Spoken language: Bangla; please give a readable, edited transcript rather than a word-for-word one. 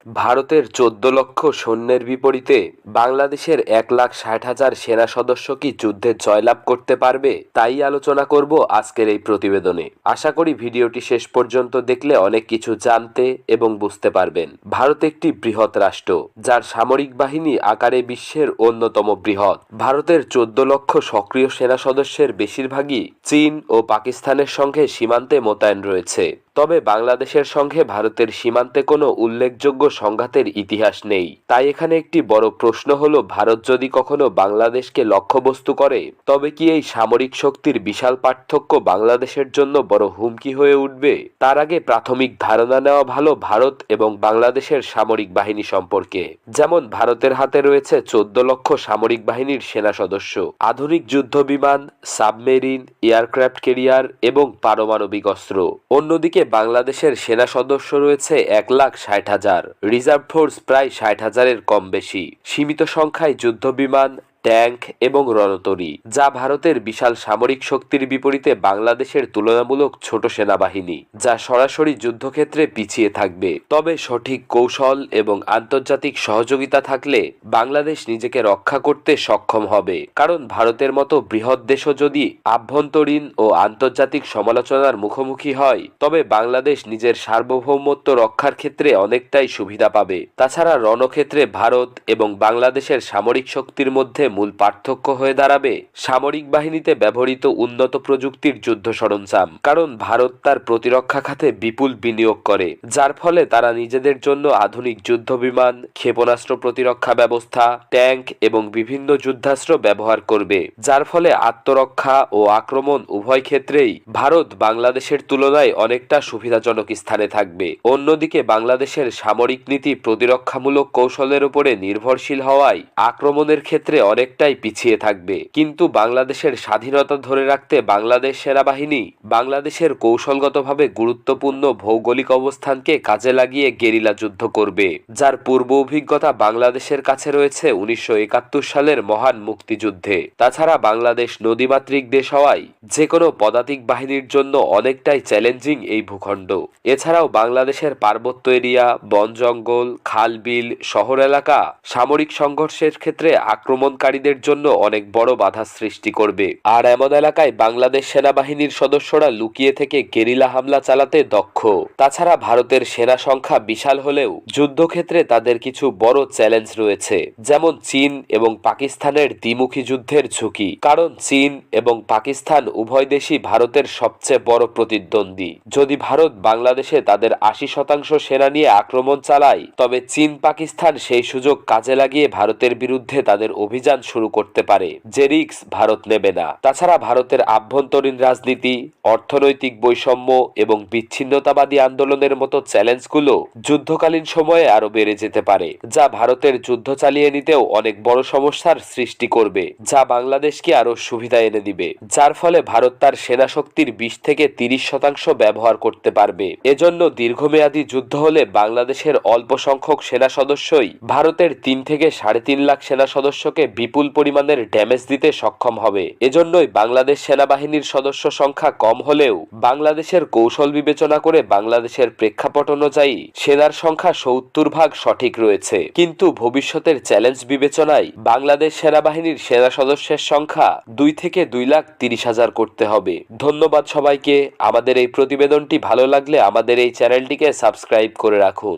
ভারতের ১৪ লক্ষ সৈন্যের বিপরীতে বাংলাদেশের ১,৬০,০০০ সেনা সদস্য কি যুদ্ধে জয়লাভ করতে পারবে, তাই আলোচনা করব আজকের এই প্রতিবেদনে। আশা করি ভিডিওটি শেষ পর্যন্ত দেখলে অনেক কিছু জানতে এবং বুঝতে পারবেন। ভারত একটি বৃহৎ রাষ্ট্র, যার সামরিক বাহিনী আকারে বিশ্বের অন্যতম বৃহৎ। ভারতের ১৪ লক্ষ সক্রিয় সেনা সদস্যের বেশিরভাগই চীন ও পাকিস্তানের সঙ্গে সীমান্তে মোতায়েন রয়েছে। তবে বাংলাদেশের সঙ্গে ভারতের সীমান্তে কোনো উল্লেখযোগ্য সংঘাতের ইতিহাস নেই। তাই এখানে একটি বড় প্রশ্ন হলো, ভারত যদি কখনো বাংলাদেশকে লক্ষ্যবস্তু করে, তবে কি এই সামরিক শক্তির বিশাল পার্থক্য বাংলাদেশের জন্য বড় হুমকি হয়ে উঠবে? তার আগে প্রাথমিক ধারণা নেওয়া ভালো ভারত এবং বাংলাদেশের সামরিক বাহিনী সম্পর্কে। যেমন ভারতের হাতে রয়েছে ১৪ লক্ষ সামরিক বাহিনীর সেনা সদস্য, আধুনিক যুদ্ধ বিমান, সাবমেরিন, এয়ারক্রাফট ক্যারিয়ার এবং পারমাণবিক অস্ত্র। অন্যদিকে বাংলাদেশের সেনা সদস্য রয়েছে ১,৬০,০০০, রিজার্ভ ফোর্স প্রায় ৬০,০০০-এর কম বেশি, সীমিত সংখ্যায় যুদ্ধ বিমান, ট্যাঙ্ক এবং রণতরী, যা ভারতের বিশাল সামরিক শক্তির বিপরীতে বাংলাদেশের তুলনামূলক ছোট সেনাবাহিনী, যা সরাসরি যুদ্ধক্ষেত্রে পিছিয়ে থাকবে। তবে সঠিক কৌশল এবং আন্তর্জাতিক সহযোগিতা থাকলে বাংলাদেশ নিজেকে রক্ষা করতে সক্ষম হবে। কারণ ভারতের মতো বৃহৎ দেশও যদি আভ্যন্তরীণ ও আন্তর্জাতিক সমালোচনার মুখোমুখি হয়, তবে বাংলাদেশ নিজের সার্বভৌমত্ব রক্ষার ক্ষেত্রে অনেকটাই সুবিধা পাবে। তাছাড়া রণক্ষেত্রে ভারত এবং বাংলাদেশের সামরিক শক্তির মধ্যে মূল পার্থক্য হয়ে দাঁড়াবে সামরিক বাহিনীতে ব্যবহৃত উন্নত প্রযুক্তির যুদ্ধ সরঞ্জাম। কারণ ভারত তার প্রতিরক্ষা খাতে বিপুল বিনিয়োগ করে, যার ফলে তারা নিজেদের জন্য আধুনিক যুদ্ধ বিমান, ক্ষেপণাস্ত্র প্রতিরক্ষা ব্যবস্থা, ট্যাঙ্ক এবং বিভিন্ন যুদ্ধাস্ত্র ব্যবহার করবে, যার ফলে আত্মরক্ষা ও আক্রমণ উভয় ক্ষেত্রেই ভারত বাংলাদেশের তুলনায় অনেকটা সুবিধাজনক স্থানে থাকবে। অন্যদিকে বাংলাদেশের সামরিক নীতি প্রতিরক্ষামূলক কৌশলের উপরে নির্ভরশীল হওয়ায় আক্রমণের ক্ষেত্রে অনেকটাই পিছিয়ে থাকবে। কিন্তু বাংলাদেশের স্বাধীনতা ধরে রাখতে বাংলাদেশ সেনাবাহিনী বাংলাদেশের কৌশলগতভাবে গুরুত্বপূর্ণ ভৌগোলিক অবস্থানকে কাজে লাগিয়ে গেরিলা যুদ্ধ করবে, যার পূর্ব অভিজ্ঞতা বাংলাদেশের কাছে রয়েছে ১৯৭১ সালের মহান মুক্তিযুদ্ধে। তাছাড়া বাংলাদেশ নদীমাতৃক দেশ হওয়ায় যে কোনো পদাতিক বাহিনীর জন্য অনেকটাই চ্যালেঞ্জিং এই ভূখণ্ড। এছাড়াও বাংলাদেশের পার্বত্য এরিয়া, বন জঙ্গল, খাল বিল, শহর এলাকা সামরিক সংঘর্ষের ক্ষেত্রে আক্রমণকারীদের জন্য অনেক বড় বাধা সৃষ্টি করবে। আর এমন এলাকায় বাংলাদেশ সেনাবাহিনীর সদস্যরা লুকিয়ে থেকে গেরিলা হামলা চালাতে দক্ষ। তাছাড়া ভারতের সেনা সংখ্যা বিশাল হলেও যুদ্ধক্ষেত্রে তাদের কিছু বড় চ্যালেঞ্জ রয়েছে, যেমন চীন এবং পাকিস্তানের দ্বিমুখী যুদ্ধের ঝুঁকি। কারণ চীন এবং পাকিস্তান উভয় দেশই ভারতের সবচেয়ে বড় প্রতিদ্বন্দ্বী। যদি ভারত বাংলাদেশে তাদের ৮০% সেনা নিয়ে আক্রমণ চালায়, তবে চীন পাকিস্তান সেই সুযোগ কাজে লাগিয়ে ভারতের বিরুদ্ধে তাদের অভিযান শুরু করতে পারে, যে রিস্ক ভারত নেবে না। তাছাড়া ভারতের আভ্যন্তরীণ রাজনীতি, অর্থনৈতিক বৈষম্য এবং বিচ্ছিন্নতাবাদী আন্দোলনের মতো চ্যালেঞ্জগুলো যুদ্ধকালীন সময়ে আরো বেড়ে যেতে পারে, যা ভারতের যুদ্ধ চালিয়ে নিতেও অনেক বড় সমস্যার সৃষ্টি করবে, যা বাংলাদেশকে আরো সুবিধা এনে দিবে। যার ফলে ভারত তার সেনা শক্তির ২০ থেকে ৩০% ব্যবহার করতে পারবে। এজন্য দীর্ঘমেয়াদী যুদ্ধ হলে বাংলাদেশের অল্প সংখ্যক সেনা সদস্যই ভারতের ৩ থেকে ৩.৫ লাখ সেনা সদস্যকে বিপুল পরিমাণের ড্যামেজ দিতে সক্ষম হবে। এজন্যই বাংলাদেশ সেনাবাহিনীর সদস্য সংখ্যা কম হলেও বাংলাদেশের কৌশল বিবেচনা করে বাংলাদেশের প্রেক্ষাপট অনুযায়ী সেনার সংখ্যা ৭০% সঠিক রয়েছে। কিন্তু ভবিষ্যতের চ্যালেঞ্জ বিবেচনায় বাংলাদেশ সেনাবাহিনীর সেনা সদস্যের সংখ্যা ২ থেকে ২,৩০,০০০ করতে হবে। ধন্যবাদ সবাইকে। আমাদের এই প্রতিবেদনটি ভালো লাগলে আমাদের এই চ্যানেলটিকে সাবস্ক্রাইব করে রাখুন।